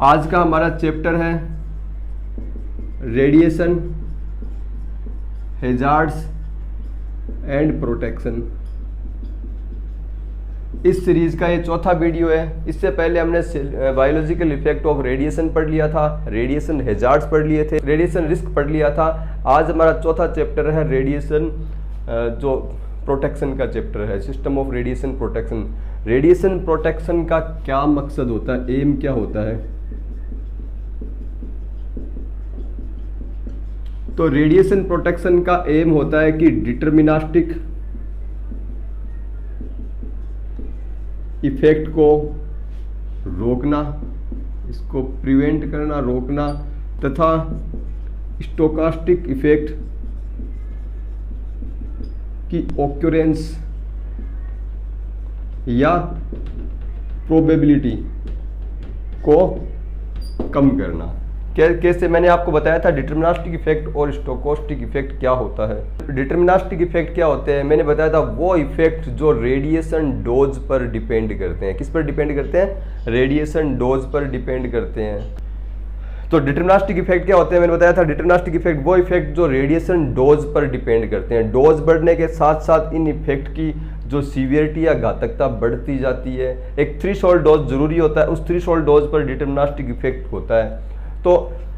आज का हमारा चैप्टर है रेडिएशन, हैजार्ड्स एंड प्रोटेक्शन। इस सीरीज का ये चौथा वीडियो है। इससे पहले हमने बायोलॉजिकल इफेक्ट ऑफ रेडिएशन पढ़ लिया था, रेडिएशन हैजार्ड्स पढ़ लिए थे, रेडिएशन रिस्क पढ़ लिया था। आज हमारा चौथा चैप्टर है रेडिएशन जो प्रोटेक्शन का चैप्टर है, system of radiation protection. Radiation protection का क्या मकसद होता है, एम क्या होता है? तो रेडिएशन प्रोटेक्शन का एम होता है कि डिटर्मिनिस्टिक इफेक्ट को रोकना, इसको प्रिवेंट करना, रोकना, तथा स्टोकास्टिक इफेक्ट की ऑक्यूरेंस या प्रोबेबिलिटी को कम करना। कैसे? मैंने आपको बताया था डिटर्मिनिस्टिक इफेक्ट और स्टोकास्टिक इफेक्ट क्या होता है। डिटर्मिनिस्टिक इफेक्ट क्या होते हैं? मैंने बताया था वो इफेक्ट जो रेडिएशन डोज पर डिपेंड करते हैं। किस पर डिपेंड करते हैं? रेडिएशन डोज पर डिपेंड करते हैं। तो डिटर्मिनिस्टिक इफेक्ट क्या होते हैं? मैंने बताया था डिटर्मिनिस्टिक इफेक्ट वो इफेक्ट जो रेडिएशन डोज पर डिपेंड करते हैं। डोज बढ़ने के साथ साथ इन इफेक्ट की जो सीवियरिटी या घातकता बढ़ती जाती है। एक थ्रेशोल्ड डोज जरूरी होता है, उस थ्रेशोल्ड डोज पर डिटर्मिनिस्टिक इफेक्ट होता है। तो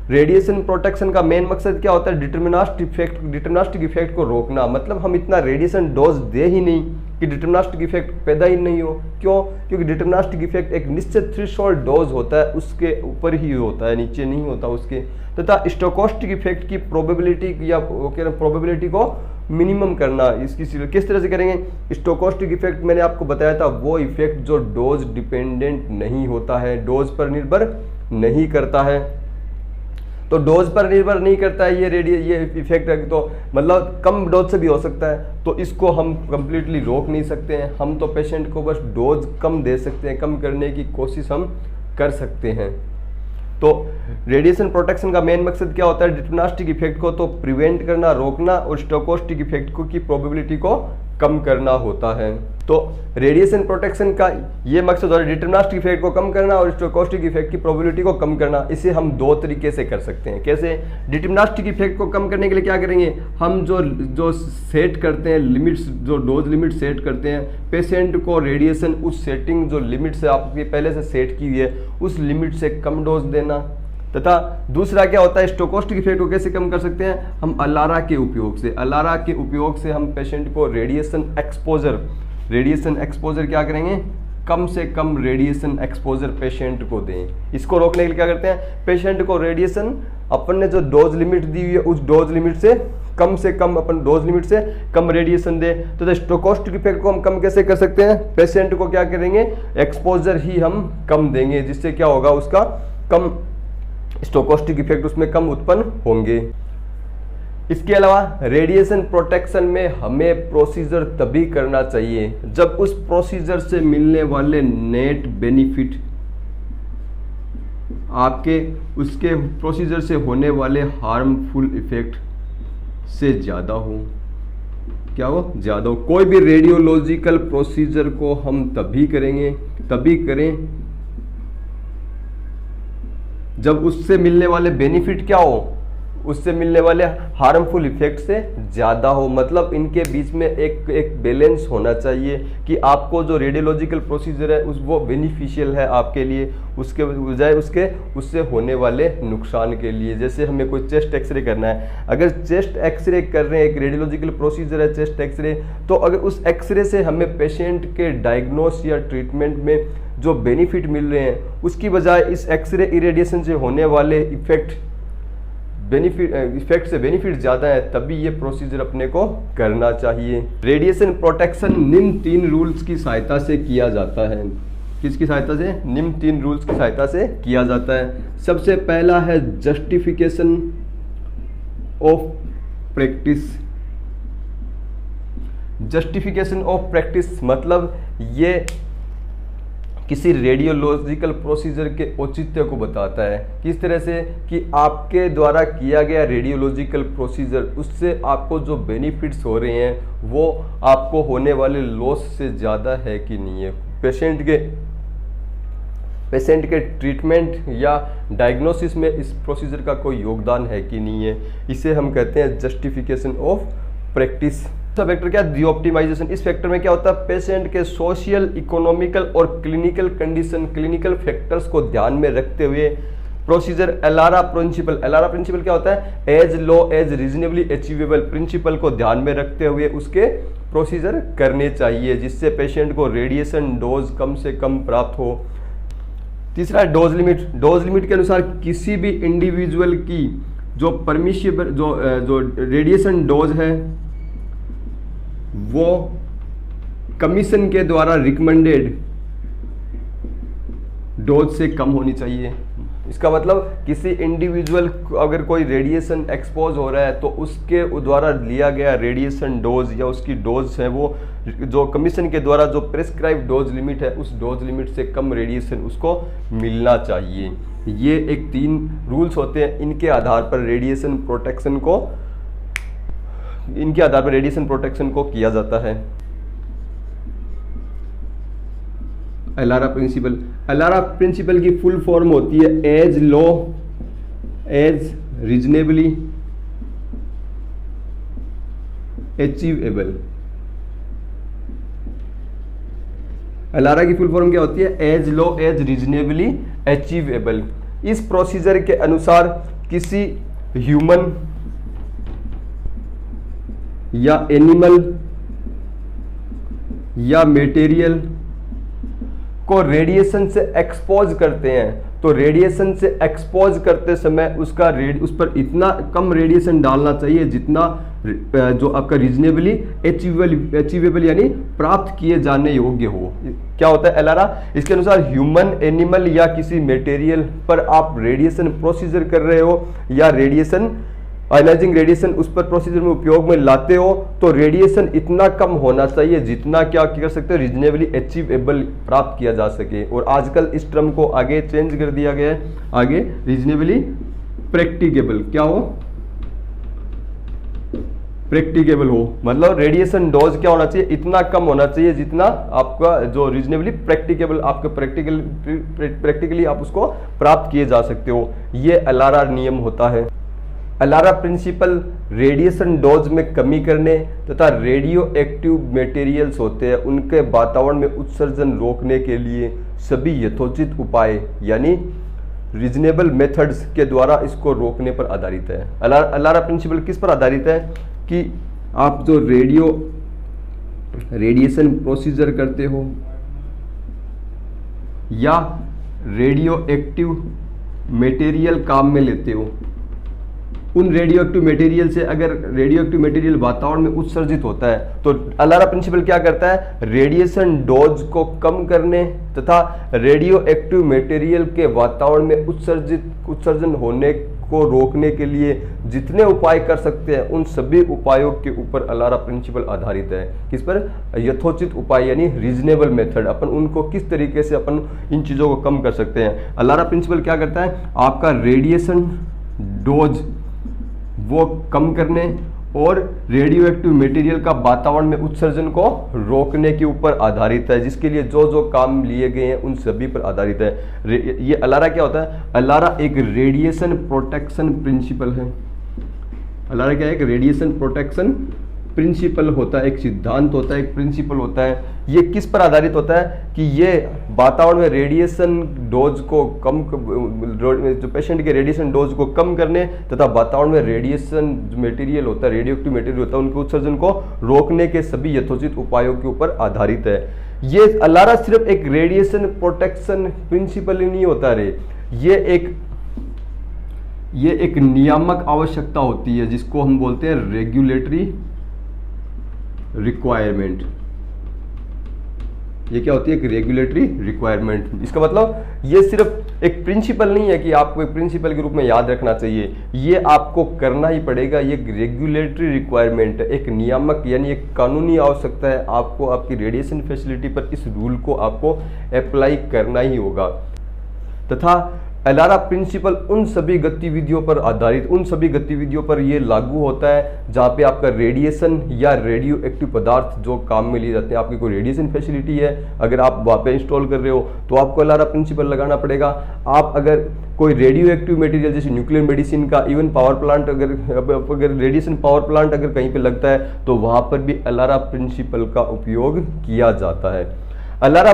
रेडिएशन प्रोटेक्शन का मेन मकसद क्या होता है? डिटर्मिनिस्टिक इफेक्ट को रोकना। मतलब हम इतना रेडिएशन डोज दे ही नहीं कि डिटर्मिनिस्टिक इफेक्ट पैदा ही नहीं हो। क्यों? क्योंकि डिटर्मिनिस्टिक इफेक्ट एक निश्चित थ्रेशोल्ड डोज होता है, उसके ऊपर ही होता है, नीचे नहीं होता उसके। तथा स्टोकास्टिक इफेक्ट की प्रोबेबिलिटी या प्रोबेबिलिटी को मिनिमम करना। इसकी किस तरह से करेंगे? स्टोकास्टिक इफेक्ट मैंने आपको बताया था वो इफेक्ट जो डोज डिपेंडेंट नहीं होता है, डोज पर निर्भर नहीं करता है। तो डोज पर निर्भर नहीं करता है ये इफेक्ट है, तो मतलब कम डोज से भी हो सकता है। तो इसको हम कंप्लीटली रोक नहीं सकते हैं। हम तो पेशेंट को बस डोज कम दे सकते हैं, कम करने की कोशिश हम कर सकते हैं। तो रेडिएशन प्रोटेक्शन का मेन मकसद क्या होता है? डिटर्मिनिस्टिक इफेक्ट को तो प्रिवेंट करना, रोकना, और स्टोकास्टिक इफेक्ट को की प्रोबेबिलिटी को कम करना होता है। तो रेडिएशन प्रोटेक्शन का ये मकसद है डिटर्मिनिस्टिक इफेक्ट को कम करना और स्टोकास्टिक इफेक्ट की प्रोबेबिलिटी को कम करना। इसे हम दो तरीके से कर सकते हैं। कैसे? डिटर्मिनिस्टिक इफेक्ट को कम करने के लिए क्या करेंगे? हम जो सेट करते हैं लिमिट्स, जो डोज लिमिट सेट करते हैं, पेशेंट को रेडिएशन उस सेटिंग जो लिमिट से आपकी पहले से सेट की हुई है उस लिमिट से कम डोज देना। तथा दूसरा क्या होता है? स्टोकास्टिक इफेक्ट को कैसे कम कर सकते हैं? हम अलारा के उपयोग से हम पेशेंट को रेडिएशन एक्सपोजर क्या करेंगे? कम से कम रेडिएशन एक्सपोजर पेशेंट को दें। इसको रोकने के लिए क्या करते हैं? पेशेंट को रेडिएशन अपन ने जो डोज लिमिट दी हुई है उस डोज लिमिट से कम अपन डोज लिमिट से कम रेडिएशन दे। तो स्टोकास्टिक इफेक्ट को हम कम कैसे कर सकते हैं? पेशेंट को क्या करेंगे? एक्सपोजर ही हम कम देंगे, जिससे क्या होगा? उसका कम स्टोकास्टिक इफेक्ट उसमें कम उत्पन्न होंगे। इसके अलावा रेडिएशन प्रोटेक्शन में हमें प्रोसीजर तभी करना चाहिए जब उस प्रोसीजर से मिलने वाले नेट बेनिफिट आपके उसके प्रोसीजर से होने वाले हार्मफुल इफेक्ट से ज़्यादा हो। क्या हो? ज़्यादा हो। कोई भी रेडियोलॉजिकल प्रोसीजर को हम तभी करें जब उससे मिलने वाले बेनिफिट क्या हो? उससे मिलने वाले हार्मफुल इफेक्ट से ज़्यादा हो। मतलब इनके बीच में एक बैलेंस होना चाहिए कि आपको जो रेडियोलॉजिकल प्रोसीजर है वो बेनिफिशियल है आपके लिए, उसके बजाय उससे होने वाले नुकसान के लिए। जैसे हमें कोई चेस्ट एक्सरे करना है, अगर चेस्ट एक्सरे कर रहे हैं, एक रेडियोलॉजिकल प्रोसीजर है चेस्ट एक्सरे, तो अगर उस एक्सरे से हमें पेशेंट के डायग्नोस या ट्रीटमेंट में जो बेनिफिट मिल रहे हैं उसकी बजाय इस एक्सरे इरेडिएशन से होने वाले इफेक्ट से बेनिफिट ज़्यादा है, तभी ये प्रोसीजर अपने को करना चाहिए। रेडिएशन प्रोटेक्शन निम्न 3 रूल्स की सहायता से किया जाता है। किसकी सहायता से? निम्न 3 रूल्स की सहायता से किया जाता है। सबसे पहला है justification of practice. Justification of practice मतलब ये किसी रेडियोलॉजिकल प्रोसीजर के औचित्य को बताता है। किस तरह से? कि आपके द्वारा किया गया रेडियोलॉजिकल प्रोसीजर, उससे आपको जो बेनिफिट्स हो रहे हैं वो आपको होने वाले लॉस से ज़्यादा है कि नहीं है। पेशेंट के ट्रीटमेंट या डायग्नोसिस में इस प्रोसीजर का कोई योगदान है कि नहीं है, इसे हम कहते हैं जस्टिफिकेशन ऑफ प्रैक्टिस। फैक्टर क्या, दी ऑप्टिमाइजेशन। इस फैक्टर में क्या होता है, पेशेंट के सोशल, इकोनॉमिकल और क्लिनिकल कंडीशन, क्लिनिकल फैक्टर्स को ध्यान में रखते हुए procedure ALARA principle. ALARA principle क्या होता है, as low as reasonably achievable principle को ध्यान में रखते हुए उसके प्रोसीजर करने चाहिए, जिससे पेशेंट को रेडिएशन डोज कम से कम प्राप्त हो। तीसरा है डोज लिमिट। डोज लिमिट के अनुसार किसी भी इंडिविजुअल की जो परमिशिबल जो रेडिएशन डोज है वो कमीशन के द्वारा रिकमेंडेड डोज से कम होनी चाहिए। इसका मतलब किसी इंडिविजुअल अगर कोई रेडिएशन एक्सपोज हो रहा है तो उसके द्वारा लिया गया रेडिएशन डोज या उसकी डोज है वो जो कमीशन के द्वारा जो प्रेस्क्राइब डोज लिमिट है उस डोज लिमिट से कम रेडिएशन उसको मिलना चाहिए। ये एक 3 रूल्स होते हैं, इनके आधार पर रेडिएशन प्रोटेक्शन को किया जाता है। ALARA principle. एलारा प्रिंसिपल की फुल फॉर्म होती है as low as reasonably achievable. ALARA की फुल फॉर्म क्या होती है, as low as reasonably achievable. इस प्रोसीजर के अनुसार किसी ह्यूमन या एनिमल या मटेरियल को रेडिएशन से एक्सपोज करते हैं तो रेडिएशन से एक्सपोज करते समय उस पर इतना कम रेडिएशन डालना चाहिए जितना जो आपका रीजनेबली अचीवेबल यानी प्राप्त किए जाने योग्य हो। क्या होता है एलारा, इसके अनुसार ह्यूमन, एनिमल या किसी मटेरियल पर आप रेडिएशन प्रोसीजर कर रहे हो या रेडिएशन आयनाइजिंग रेडिएशन उस पर प्रोसीजर में उपयोग में लाते हो तो रेडिएशन इतना कम होना चाहिए जितना क्या कर सकते हो, रीजनेबली अचीवेबल प्राप्त किया जा सके। और आजकल इस टर्म को आगे चेंज कर दिया गया है, आगे रीजनेबली प्रैक्टिकेबल क्या हो, प्रैक्टिकेबल हो। मतलब रेडिएशन डोज क्या होना चाहिए, इतना कम होना चाहिए जितना आपका जो रीजनेबली प्रैक्टिकेबल आपका प्रैक्टिकली आप उसको प्राप्त किए जा सकते हो। ये एलारा नियम होता है। एलारा प्रिंसिपल रेडिएशन डोज में कमी करने तथा रेडियो एक्टिव मटेरियल्स होते हैं उनके वातावरण में उत्सर्जन रोकने के लिए सभी यथोचित उपाय यानी रीजनेबल मेथड्स के द्वारा इसको रोकने पर आधारित है। एलारा प्रिंसिपल किस पर आधारित है कि आप जो रेडिएशन प्रोसीजर करते हो या रेडियो एक्टिव मटेरियल काम में लेते हो, उन रेडियो एक्टिव मटेरियल से अगर रेडियो एक्टिव मटेरियल वातावरण में उत्सर्जित होता है तो एलारा प्रिंसिपल क्या करता है, रेडिएशन डोज को कम करने तथा रेडियो एक्टिव मटेरियल के वातावरण में उत्सर्जन होने को रोकने के लिए जितने उपाय कर सकते हैं उन सभी उपायों के ऊपर एलारा प्रिंसिपल आधारित है। किस पर, यथोचित उपाय यानी रीजनेबल मेथड, अपन उनको किस तरीके से अपन इन चीज़ों को कम कर सकते हैं। एलारा प्रिंसिपल क्या करता है, आपका रेडिएशन डोज वो कम करने और रेडियो एक्टिव मटेरियल का वातावरण में उत्सर्जन को रोकने के ऊपर आधारित है, जिसके लिए जो जो काम लिए गए हैं उन सभी पर आधारित है। ये एलारा क्या होता है, एलारा एक रेडिएशन प्रोटेक्शन प्रिंसिपल है। एलारा क्या है, एक रेडिएशन प्रोटेक्शन प्रिंसिपल होता है, एक सिद्धांत होता है, एक प्रिंसिपल होता है। ये किस पर आधारित होता है कि ये वातावरण में रेडिएशन डोज को कम, जो पेशेंट के रेडिएशन डोज को कम करने तथा वातावरण में रेडिएशन मटेरियल होता है, रेडियो एक्टिव मटेरियल होता है, उनके उत्सर्जन को रोकने के सभी यथोचित उपायों के ऊपर आधारित है। ये एलारा सिर्फ एक रेडिएशन प्रोटेक्शन प्रिंसिपल ही नहीं होता रे, ये एक नियामक आवश्यकता होती है जिसको हम बोलते हैं रेगुलेटरी रिक्वायरमेंट। ये क्या होती है, एक रेगुलेटरी रिक्वायरमेंट। इसका मतलब ये सिर्फ एक प्रिंसिपल नहीं है कि आपको एक प्रिंसिपल के रूप में याद रखना चाहिए, ये आपको करना ही पड़ेगा। ये एक रेगुलेटरी रिक्वायरमेंट है, एक नियामक यानी एक कानूनी आवश्यकता है। आपको आपकी रेडिएशन फैसिलिटी पर इस रूल को आपको अप्लाई करना ही होगा। तथा एलारा प्रिंसिपल उन सभी गतिविधियों पर आधारित, उन सभी गतिविधियों पर ये लागू होता है जहाँ पे आपका रेडिएशन या रेडियो एक्टिव पदार्थ जो काम में लिए जाते हैं। आपकी कोई रेडिएशन फैसिलिटी है, अगर आप वहाँ पे इंस्टॉल कर रहे हो तो आपको एलारा प्रिंसिपल लगाना पड़ेगा। आप अगर कोई रेडियो एक्टिव मटेरियल जैसे न्यूक्लियर मेडिसिन का, इवन पावर प्लांट, अगर रेडिएशन पावर प्लांट अगर कहीं पे लगता है तो वहाँ पर भी एलारा प्रिंसिपल का उपयोग किया जाता है। एलारा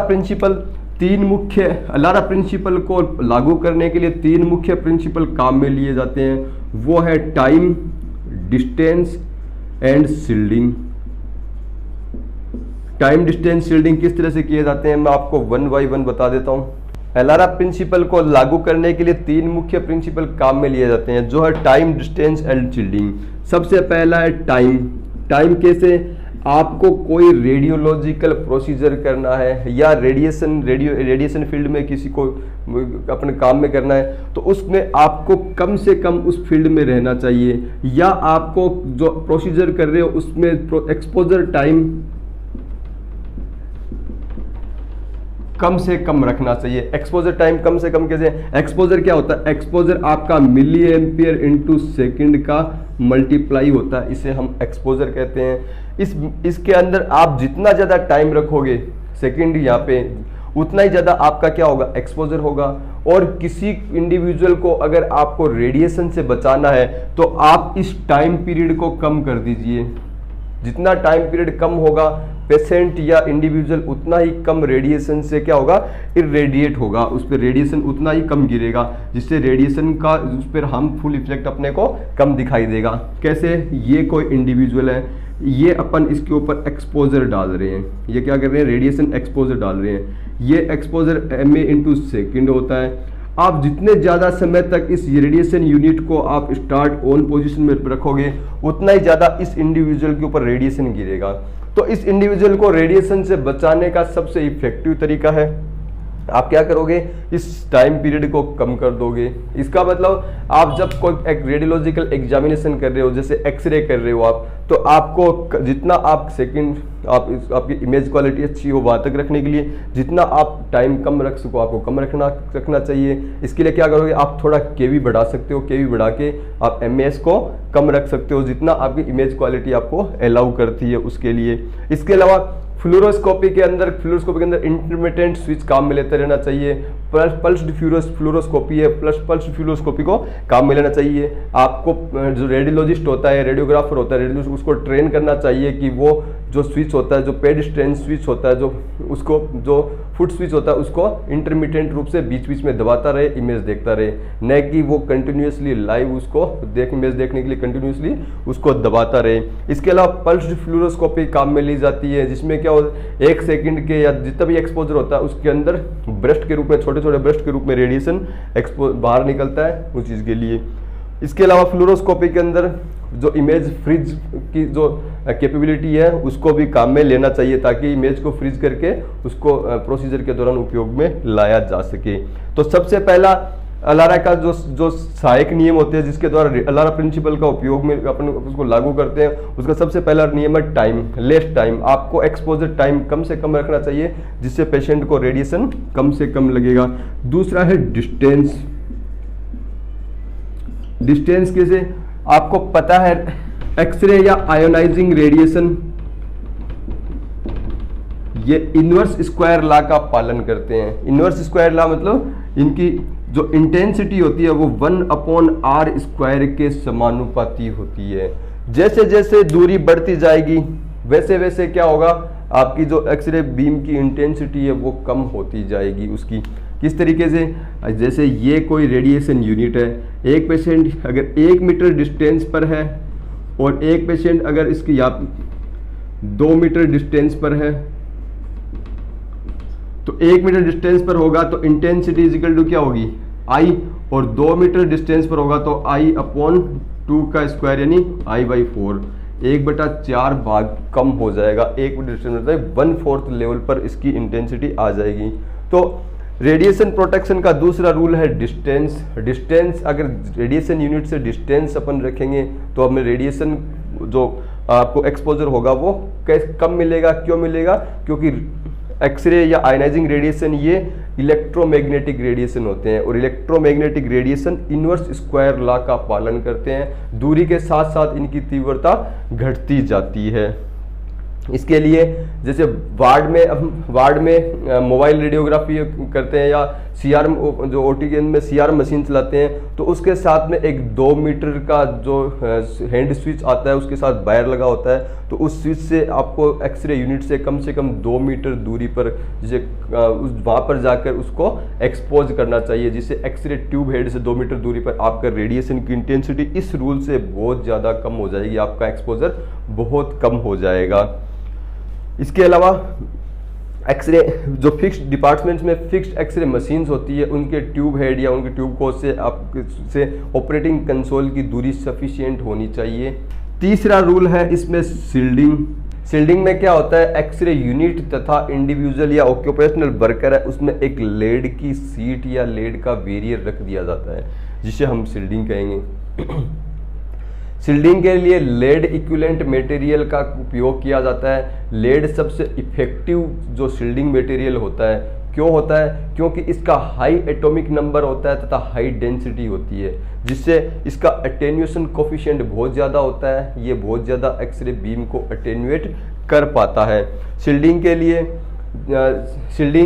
प्रिंसिपल को लागू करने के लिए 3 मुख्य प्रिंसिपल काम में लिए जाते हैं। वो है time, distance and shielding. Time, distance, shielding किस तरह से किए जाते हैं मैं आपको 1 बाय 1 बता देता हूं। एलारा प्रिंसिपल को लागू करने के लिए 3 मुख्य प्रिंसिपल काम में लिए जाते हैं, जो है टाइम, डिस्टेंस एंड शील्डिंग। सबसे पहला है टाइम। टाइम कैसे? आपको कोई रेडियोलॉजिकल प्रोसीजर करना है या रेडिएशन फील्ड में किसी को अपने काम में करना है तो उसमें आपको कम से कम उस फील्ड में रहना चाहिए, या आपको जो प्रोसीजर कर रहे हो उसमें एक्सपोजर टाइम कम से कम रखना चाहिए। एक्सपोजर टाइम कम से कम कैसे? एक्सपोजर क्या होता है? एक्सपोजर आपका मिली एम्पियर इंटू सेकेंड का मल्टीप्लाई होता है, इसे हम एक्सपोजर कहते हैं। इसके अंदर आप जितना ज़्यादा टाइम रखोगे सेकेंड यहाँ पे, उतना ही ज़्यादा आपका क्या होगा? एक्सपोजर होगा। और किसी इंडिविजुअल को अगर आपको रेडिएशन से बचाना है तो आप इस टाइम पीरियड को कम कर दीजिए। जितना टाइम पीरियड कम होगा पेशेंट या इंडिविजुअल उतना ही कम रेडिएशन से क्या होगा? इरेडिएट होगा, उस पर रेडिएशन उतना ही कम गिरेगा, जिससे रेडिएशन का उस पर हार्मफुल इफेक्ट अपने को कम दिखाई देगा। कैसे? ये कोई इंडिविजुअल है, ये अपन इसके ऊपर एक्सपोजर डाल रहे हैं, ये क्या कर रहे हैं? रेडिएशन एक्सपोजर डाल रहे हैं। ये एक्सपोजर MA इंटू सेकेंड होता है। आप जितने ज़्यादा समय तक इस रेडिएशन यूनिट को आप स्टार्ट ऑन पोजीशन में रखोगे उतना ही ज़्यादा इस इंडिविजुअल के ऊपर रेडिएशन गिरेगा। तो इस इंडिविजुअल को रेडिएशन से बचाने का सबसे इफेक्टिव तरीका है, आप क्या करोगे? इस टाइम पीरियड को कम कर दोगे। इसका मतलब आप जब कोई एक रेडियोलॉजिकल एग्जामिनेशन कर रहे हो, जैसे एक्सरे कर रहे हो आप, तो आपको जितना आप सेकंड आपकी इमेज क्वालिटी अच्छी हो वहाँ तक रखने के लिए जितना आप टाइम कम रख सको आपको कम रखना चाहिए। इसके लिए क्या करोगे? आप थोड़ा केवी बढ़ा सकते हो, केवी बढ़ा के आप MS को कम रख सकते हो जितना आपकी इमेज क्वालिटी आपको अलाउ करती है उसके लिए। इसके अलावा फ्लोरोस्कोपी के अंदर इंटरमिटेंट स्विच काम में लेते रहना चाहिए। पल्स्ड फ्लोरोस्कोपी है, पल्स्ड फ्लोरोस्कोपी को काम में लेना चाहिए। आपको जो रेडियोलॉजिस्ट होता है, रेडियोग्राफर होता है, उसको ट्रेन करना चाहिए कि वो जो स्विच होता है, जो पेडिस्ट्रेन स्विच होता है, जो फुट स्विच होता है, उसको इंटरमिटेंट रूप से बीच बीच में दबाता रहे, इमेज देखता रहे, न कि वो कंटिन्यूसली लाइव उसको इमेज देखने के लिए कंटिन्यूसली उसको दबाता रहे। इसके अलावा पल्स्ड फ्लोरोस्कोपी काम में ली जाती है, जिसमें क्या हो 1 सेकंड के या जितना भी एक्सपोजर होता है उसके अंदर ब्रस्ट के रूप में, छोटे छोटे ब्रस्ट के रूप में रेडिएशन बाहर निकलता है उस चीज़ के लिए। इसके अलावा फ्लोरोस्कोपी के अंदर जो इमेज फ्रीज की जो कैपेबिलिटी है उसको भी काम में लेना चाहिए, ताकि इमेज को फ्रीज करके उसको प्रोसीजर के दौरान उपयोग में लाया जा सके। तो सबसे पहला एलारा का जो सहायक नियम होते हैं जिसके द्वारा एलारा प्रिंसिपल का उपयोग में अपन उसको लागू करते हैं, उसका सबसे पहला नियम है टाइम, लेस टाइम। आपको एक्सपोजर टाइम कम से कम रखना चाहिए जिससे पेशेंट को रेडिएशन कम से कम लगेगा। दूसरा है डिस्टेंस। डिस्टेंस कैसे? आपको पता है एक्सरे या आयोनाइजिंग रेडिएशन ये इनवर्स स्क्वायर लॉ का पालन करते हैं। इनवर्स स्क्वायर लॉ मतलब इनकी जो इंटेंसिटी होती है वो 1/r² के समानुपाती होती है। जैसे जैसे दूरी बढ़ती जाएगी वैसे वैसे क्या होगा? आपकी जो एक्सरे बीम की इंटेंसिटी है वो कम होती जाएगी उसकी। किस तरीके से? जैसे ये कोई रेडिएशन यूनिट है, एक पेशेंट अगर 1 मीटर डिस्टेंस पर है और एक पेशेंट अगर इसकी 2 मीटर डिस्टेंस पर है, तो 1 मीटर डिस्टेंस पर होगा तो इंटेंसिटी इजिकल टू क्या होगी? I, और 2 मीटर डिस्टेंस पर होगा तो I/2 का स्क्वायर यानी I/4, 1/4 भाग कम हो जाएगा। 1 मीटर डिस्टेंस में 1/4 लेवल पर इसकी इंटेंसिटी आ जाएगी। तो रेडिएशन प्रोटेक्शन का दूसरा रूल है डिस्टेंस। डिस्टेंस अगर रेडिएशन यूनिट से डिस्टेंस अपन रखेंगे तो हमें रेडिएशन जो आपको एक्सपोजर होगा वो कम मिलेगा। क्यों मिलेगा? क्योंकि एक्सरे या आयनाइजिंग रेडिएशन ये इलेक्ट्रोमैग्नेटिक रेडिएशन होते हैं, और electromagnetic radiation inverse square law का पालन करते हैं। दूरी के साथ साथ इनकी तीव्रता घटती जाती है। इसके लिए जैसे वार्ड में मोबाइल रेडियोग्राफी करते हैं या सीआरएम, जो ओटी के में सीआरएम मशीन चलाते हैं, तो उसके साथ में एक 2 मीटर का जो हैंड स्विच आता है उसके साथ वायर लगा होता है, तो उस स्विच से आपको एक्सरे यूनिट से कम 2 मीटर दूरी पर जैसे वहाँ पर जाकर उसको एक्सपोज करना चाहिए, जिससे एक्सरे ट्यूब हेड से 2 मीटर दूरी पर आपका रेडिएशन की इंटेंसिटी इस रूल से बहुत ज़्यादा कम हो जाएगी, आपका एक्सपोजर बहुत कम हो जाएगा। इसके अलावा एक्सरे जो फिक्स्ड डिपार्टमेंट्स में फिक्स्ड एक्सरे मशीन्स होती है, उनके ट्यूब हेड या उनके ट्यूब कोच से आपसे ऑपरेटिंग कंसोल की दूरी सफिशिएंट होनी चाहिए। तीसरा रूल है इसमें शील्डिंग। शील्डिंग में क्या होता है, एक्सरे यूनिट तथा इंडिविजुअल या ऑक्यूपेशनल वर्कर है उसमें एक लेड की सीट या लेड का बैरियर रख दिया जाता है, जिसे हम शील्डिंग कहेंगे। शील्डिंग के लिए लेड इक्विवेलेंट मटेरियल का उपयोग किया जाता है। लेड सबसे इफेक्टिव जो शील्डिंग मटेरियल होता है। क्यों होता है? क्योंकि इसका हाई एटॉमिक नंबर होता है तथा हाई डेंसिटी होती है, जिससे इसका अटेन्यूएशन कोफिशिएंट बहुत ज़्यादा होता है। ये बहुत ज़्यादा एक्सरे बीम को अटेन्यूएट कर पाता है। शील्डिंग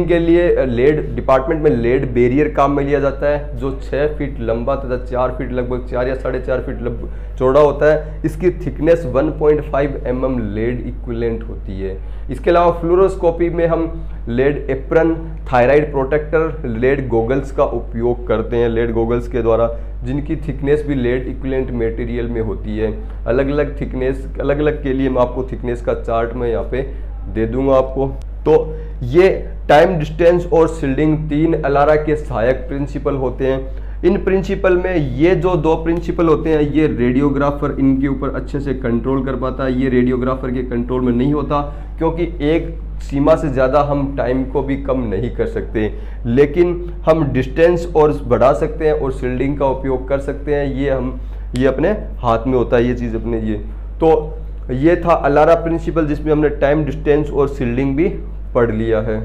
के लिए लेड डिपार्टमेंट में लेड बैरियर काम में लिया जाता है, जो 6 फीट लंबा तथा 4 फीट लगभग 4 या 4.5 फीट चौड़ा होता है। इसकी थिकनेस 1.5 mm लेड इक्विवेलेंट होती है। इसके अलावा फ्लोरोस्कोपी में हम lead apron, thyroid protector, lead goggles का उपयोग करते हैं, लेड गोगल्स के द्वारा, जिनकी थिकनेस भी लेड इक्विवेलेंट मटेरियल में होती है। अलग अलग थिकनेस, अलग अलग के लिए मैं आपको थिकनेस का चार्ट में यहाँ पे दे दूंगा आपको। तो ये टाइम, डिस्टेंस और शील्डिंग 3 अलारा के सहायक प्रिंसिपल होते हैं। इन प्रिंसिपल में ये जो 2 प्रिंसिपल होते हैं, ये रेडियोग्राफर इनके ऊपर अच्छे से कंट्रोल कर पाता है। ये रेडियोग्राफर के कंट्रोल में नहीं होता, क्योंकि एक सीमा से ज़्यादा हम टाइम को भी कम नहीं कर सकते, लेकिन हम डिस्टेंस और बढ़ा सकते हैं और शील्डिंग का उपयोग कर सकते हैं। ये अपने हाथ में होता है, ये चीज़ अपने ये। तो ये था अलारा प्रिंसिपल, जिसमें हमने टाइम, डिस्टेंस और शील्डिंग भी पढ़ लिया है।